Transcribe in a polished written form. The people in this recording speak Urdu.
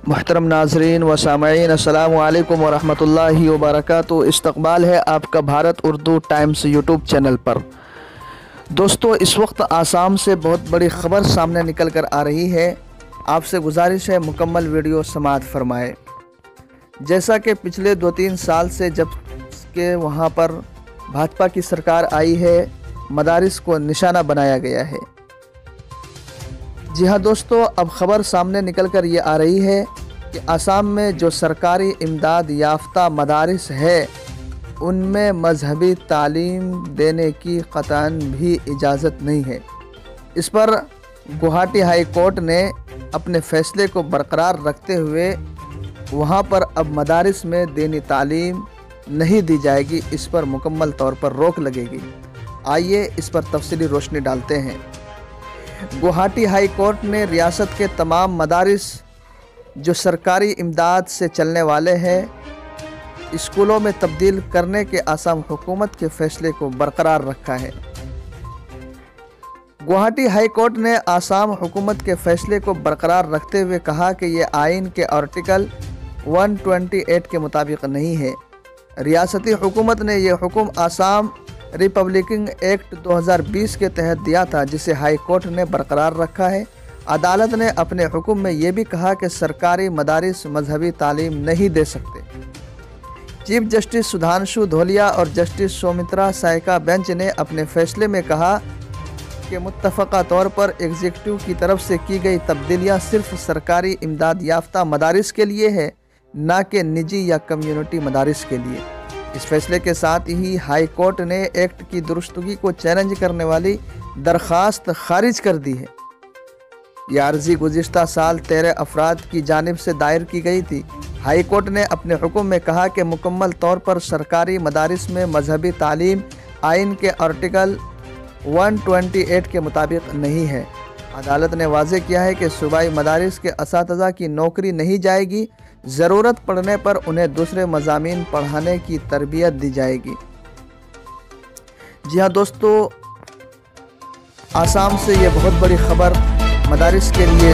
محترم ناظرین و سامعین، السلام علیکم ورحمۃ اللہ وبرکاتہ۔ استقبال ہے آپ کا Bharat Urdu Times YouTube channel پر۔ دوستو، اس وقت آسام سے بہت بڑی خبر سامنے نکل کر آ رہی ہے۔ آپ سے گزارش ہے مکمل ویڈیو سماعت فرمائے۔ جیسا کہ پچھلے 2-3 سال سے جب کہ وہاں پر بھاجپا کی سرکار آئی ہے، مدارس کو نشانہ بنایا گیا ہے۔ جی ہاں دوستو، اب خبر سامنے نکل کر یہ آ رہی ہے کہ آسام میں جو سرکاری امداد یافتہ مدارس ہے ان میں مذہبی تعلیم دینے کی قطعاً بھی اجازت نہیں ہے۔ اس پر گوہاٹی ہائی کورٹ نے اپنے فیصلے کو برقرار رکھتے ہوئے وہاں پر اب مدارس میں دینی تعلیم نہیں دی جائے گی، اس پر مکمل طور پر روک لگے گی۔ آئیے اس پر تفصیلی روشنی ڈالتے ہیں۔ گوہاٹی ہائی کورٹ نے ریاست کے تمام مدارس جو سرکاری امداد سے چلنے والے ہیں اسکولوں میں تبدیل کرنے کے آسام حکومت کے فیصلے کو برقرار رکھا ہے۔ گوہاٹی ہائی کورٹ نے آسام حکومت کے فیصلے کو برقرار رکھتے ہوئے کہا کہ یہ آئین کے آرٹیکل 128 کے مطابق نہیں ہے۔ ریاستی حکومت نے یہ حکم آسام ریپبلکنگ ایکٹ 2020 کے تحت دیا تھا، جسے ہائی کورٹ نے برقرار رکھا ہے۔ عدالت نے اپنے حکم میں یہ بھی کہا کہ سرکاری مدارس مذہبی تعلیم نہیں دے سکتے۔ چیف جسٹس سدھانشو دھولیا اور جسٹس سومترا سائے کا بینچ نے اپنے فیصلے میں کہا کہ متفقہ طور پر ایگزیکٹو کی طرف سے کی گئی تبدیلیاں صرف سرکاری امداد یافتہ مدارس کے لیے ہے، نہ کہ نجی یا کمیونٹی مدارس کے لیے۔ اس فیصلے کے ساتھ ہی ہائی کورٹ نے ایکٹ کی درستگی کو چیلنج کرنے والی درخواست خارج کر دی ہے۔ یہ عرضی گزشتہ سال 13 افراد کی جانب سے دائر کی گئی تھی۔ ہائی کورٹ نے اپنے حکم میں کہا کہ مکمل طور پر سرکاری مدارس میں مذہبی تعلیم آئین کے آرٹیکل 128 کے مطابق نہیں ہے۔ عدالت نے واضح کیا ہے کہ صوبائی مدارس کے اساتذہ کی نوکری نہیں جائے گی، ضرورت پڑنے پر انہیں دوسرے مضامین پڑھانے کی تربیت دی جائے گی۔ جی ہاں دوستو، آسام سے یہ بہت بڑی خبر مدارس کے لیے